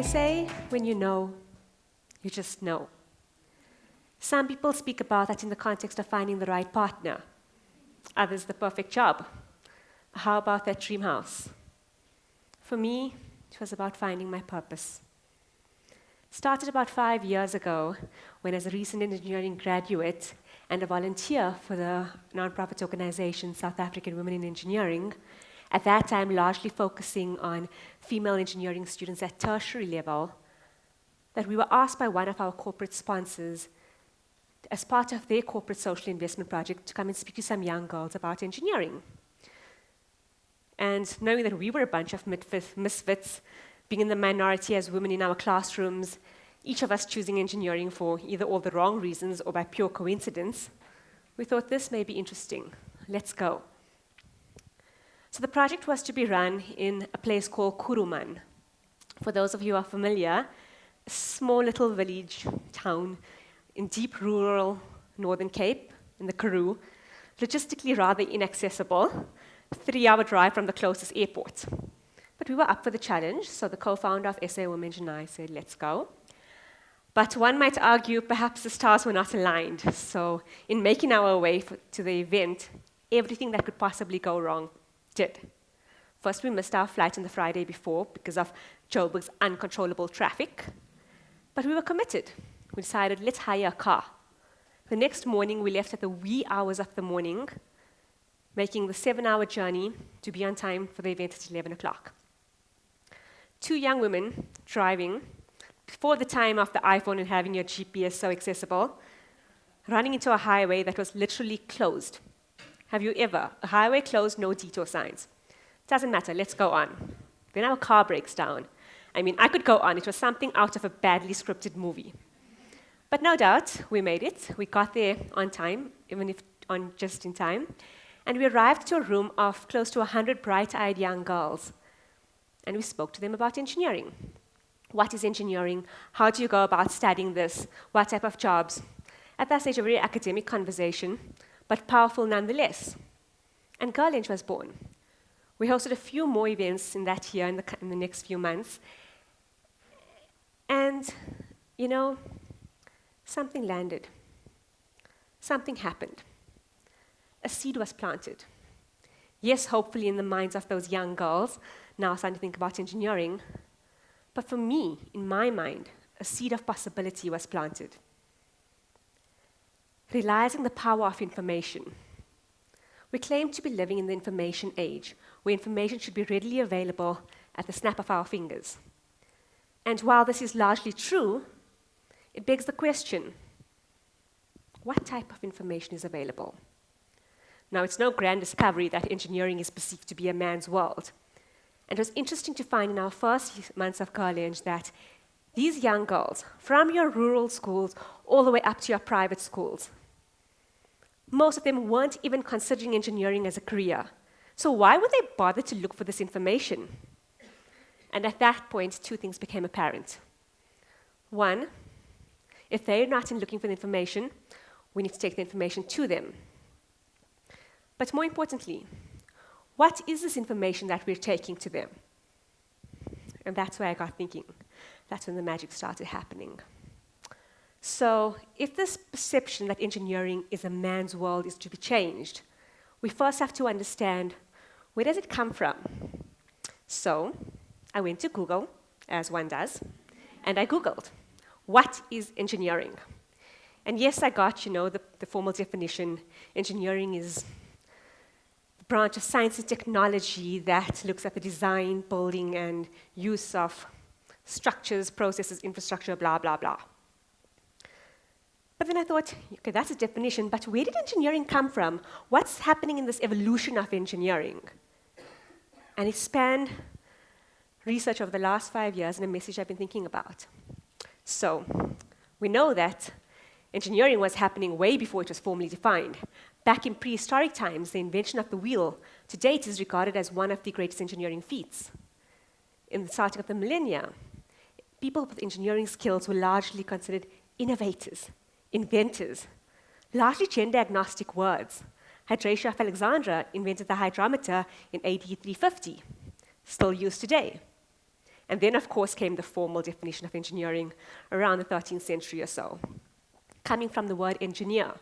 say, when you know, you just know. Some people speak about that in the context of finding the right partner. Others, the perfect job. How about that dream house? For me, it was about finding my purpose. Started about 5 years ago when, as a recent engineering graduate and a volunteer for the nonprofit organization South African Women in Engineering, at that time largely focusing on female engineering students at tertiary level, that we were asked by one of our corporate sponsors, as part of their corporate social investment project, to come and speak to some young girls about engineering. And knowing that we were a bunch of misfits, being in the minority as women in our classrooms, each of us choosing engineering for either all the wrong reasons or by pure coincidence, we thought this may be interesting. Let's go. So the project was to be run in a place called Kuruman. For those of you who are familiar, a small little village town in deep rural Northern Cape, in the Karoo, logistically rather inaccessible, a 3-hour drive from the closest airport. But we were up for the challenge, so the co-founder of SAWomEng and I said, let's go. But one might argue perhaps the stars were not aligned, so in making our way to the event, everything that could possibly go wrong did. First, we missed our flight on the Friday before because of Joburg's uncontrollable traffic, but we were committed. We decided, let's hire a car. The next morning, we left at the wee hours of the morning, making the 7-hour journey to be on time for the event at 11 o'clock. 2 young women driving, before the time of the iPhone and having your GPS so accessible, running into a highway that was literally closed. Have you ever? A highway closed, no detour signs. Doesn't matter, let's go on. Then our car breaks down. I mean, I could go on. It was something out of a badly scripted movie. But no doubt, we made it. We got there on time, even if just in time. And we arrived to a room of close to 100 bright-eyed young girls. And we spoke to them about engineering. What is engineering? How do you go about studying this? What type of jobs? At that stage, a very academic conversation, but powerful nonetheless. And GirlEng was born. We hosted a few more events in that year, in the next few months. And, you know, something landed. Something happened. A seed was planted. Yes, hopefully in the minds of those young girls, now starting to think about engineering. But for me, in my mind, a seed of possibility was planted. Realizing the power of information. We claim to be living in the information age, where information should be readily available at the snap of our fingers. And while this is largely true, it begs the question, what type of information is available? Now, it's no grand discovery that engineering is perceived to be a man's world. And it was interesting to find in our first months of GirlEng that these young girls, from your rural schools all the way up to your private schools, most of them weren't even considering engineering as a career. So why would they bother to look for this information? And at that point, 2 things became apparent. One, if they're not in looking for the information, we need to take the information to them. But more importantly, what is this information that we're taking to them? And that's where I got thinking. That's when the magic started happening. So if this perception that engineering is a man's world is to be changed, we first have to understand, where does it come from? So I went to Google, as one does, and I Googled, what is engineering? And yes, I got, the formal definition. Engineering is branch of science and technology that looks at the design, building, and use of structures, processes, infrastructure, blah, blah, blah. But then I thought, okay, that's a definition, but where did engineering come from? What's happening in this evolution of engineering? And it spanned research over the last 5 years and a message I've been thinking about. So we know that engineering was happening way before it was formally defined. Back in prehistoric times, the invention of the wheel to date is regarded as one of the greatest engineering feats. In the starting of the millennia, people with engineering skills were largely considered innovators, inventors, largely gender-agnostic words. Hydratia of Alexandria invented the hydrometer in AD 350, still used today. And then, of course, came the formal definition of engineering around the 13th century or so, coming from the word engineer,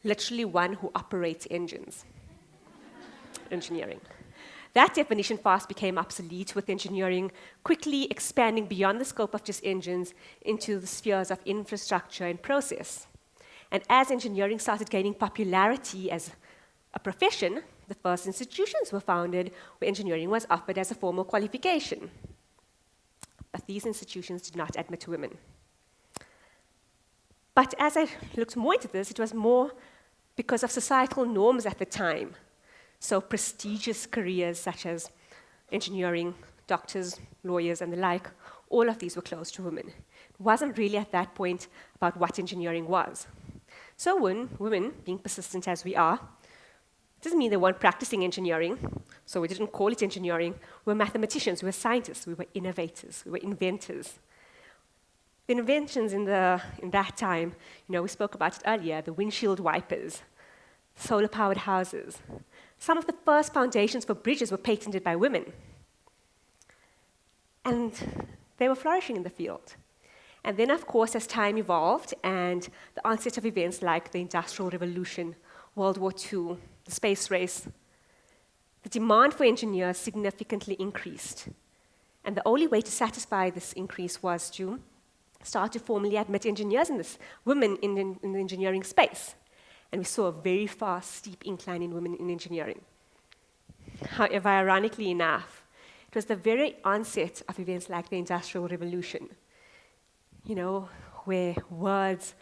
literally one who operates engines. Engineering. That definition fast became obsolete, with engineering quickly expanding beyond the scope of just engines into the spheres of infrastructure and process. And as engineering started gaining popularity as a profession, the first institutions were founded where engineering was offered as a formal qualification. But these institutions did not admit women. But as I looked more into this, it was more because of societal norms at the time. So prestigious careers such as engineering, doctors, lawyers, and the like, all of these were closed to women. It wasn't really at that point about what engineering was. So women, being persistent as we are, doesn't mean they weren't practicing engineering, so we didn't call it engineering. We were mathematicians, we were scientists, we were innovators, we were inventors. The inventions in that time, we spoke about it earlier, the windshield wipers, solar-powered houses. Some of the first foundations for bridges were patented by women. And they were flourishing in the field. And then, of course, as time evolved and the onset of events like the Industrial Revolution, World War II, the space race, the demand for engineers significantly increased. And the only way to satisfy this increase was to start to formally admit women in the engineering space. And we saw a very fast, steep incline in women in engineering. However, ironically enough, it was the very onset of events like the Industrial Revolution, where words,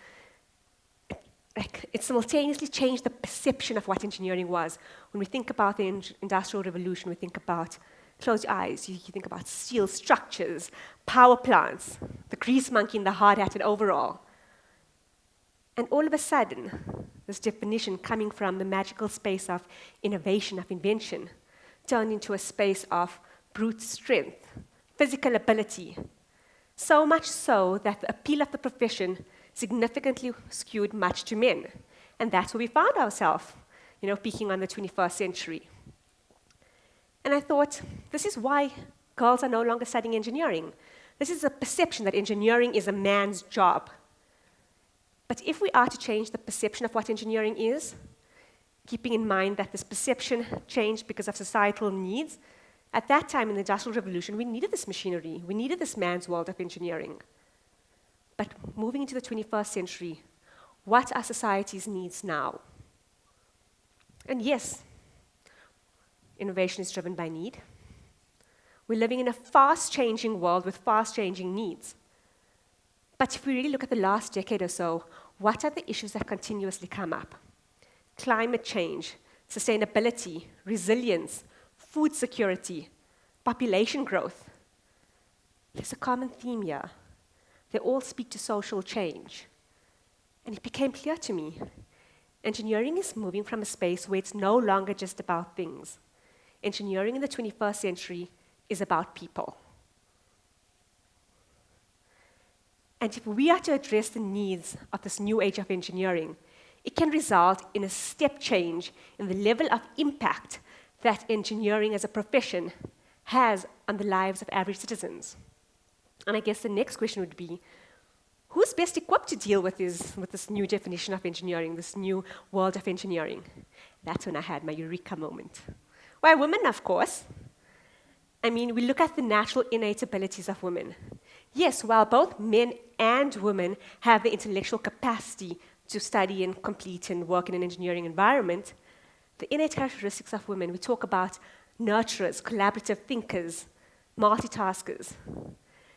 it simultaneously changed the perception of what engineering was. When we think about the Industrial Revolution, we think about, close your eyes, you think about steel structures, power plants, the grease monkey in the hard-hatted overall. And all of a sudden, this definition coming from the magical space of innovation, of invention, turned into a space of brute strength, physical ability, so much so that the appeal of the profession significantly skewed much to men. And that's where we found ourselves, peaking on the 21st century. And I thought, this is why girls are no longer studying engineering. This is a perception that engineering is a man's job. But if we are to change the perception of what engineering is, keeping in mind that this perception changed because of societal needs, at that time in the Industrial Revolution, we needed this machinery. We needed this man's world of engineering. But moving into the 21st century, what are society's needs now? And yes, innovation is driven by need. We're living in a fast-changing world with fast-changing needs. But if we really look at the last decade or so, what are the issues that continuously come up? Climate change, sustainability, resilience, food security, population growth. There's a common theme here. They all speak to social change. And it became clear to me, engineering is moving from a space where it's no longer just about things. Engineering in the 21st century is about people. And if we are to address the needs of this new age of engineering, it can result in a step change in the level of impact that engineering as a profession has on the lives of average citizens. And I guess the next question would be, who's best equipped to deal with this new definition of engineering, this new world of engineering? That's when I had my eureka moment. Why, women, of course. We look at the natural innate abilities of women. Yes, while both men and women have the intellectual capacity to study and complete and work in an engineering environment, the innate characteristics of women, we talk about nurturers, collaborative thinkers, multitaskers.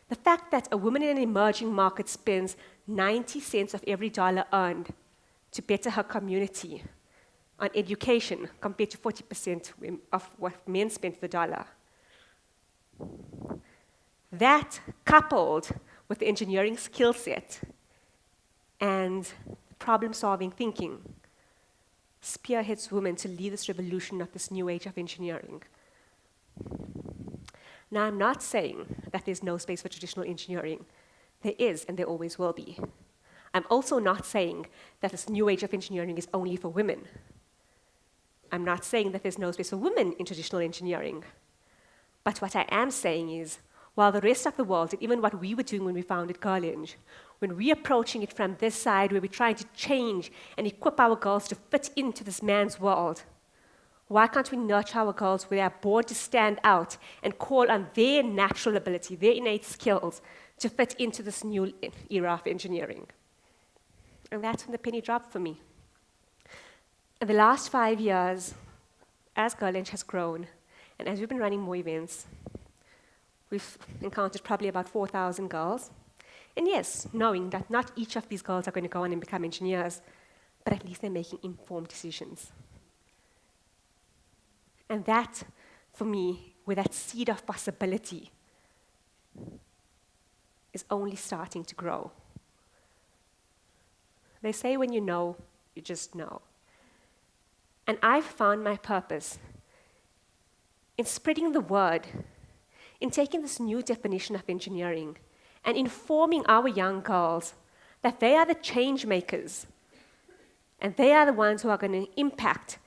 The fact that a woman in an emerging market spends 90 cents of every dollar earned to better her community on education compared to 40% of what men spend for the dollar. That, coupled with the engineering skill set and problem-solving thinking, spearheads women to lead this revolution of this new age of engineering. Now, I'm not saying that there's no space for traditional engineering. There is, and there always will be. I'm also not saying that this new age of engineering is only for women. I'm not saying that there's no space for women in traditional engineering. But what I am saying is, while the rest of the world, and even what we were doing when we founded GirlEng, when we're approaching it from this side where we're trying to change and equip our girls to fit into this man's world, why can't we nurture our girls where they are born to stand out and call on their natural ability, their innate skills, to fit into this new era of engineering? And that's when the penny dropped for me. In the last 5 years, as GirlEng has grown, and as we've been running more events, we've encountered probably about 4,000 girls. And yes, knowing that not each of these girls are going to go on and become engineers, but at least they're making informed decisions. And that, for me, where that seed of possibility is only starting to grow. They say when you know, you just know. And I've found my purpose in spreading the word, in taking this new definition of engineering and informing our young girls that they are the change makers and they are the ones who are going to impact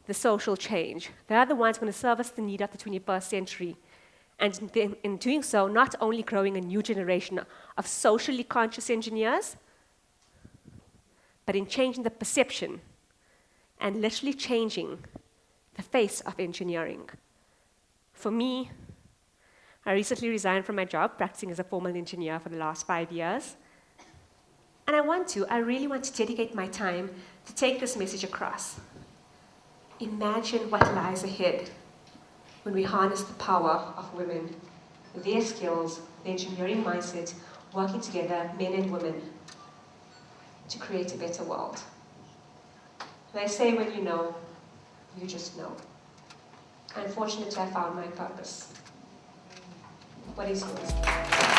the social change. They are the ones going to service the need of the 21st century. And in doing so, not only growing a new generation of socially conscious engineers, but in changing the perception and literally changing the face of engineering. For me, I recently resigned from my job practicing as a formal engineer for the last 5 years. And I really want to dedicate my time to take this message across. Imagine what lies ahead when we harness the power of women, their skills, their engineering mindset, working together, men and women, to create a better world. They say when you know, you just know. Unfortunately, I found my purpose. What is yours?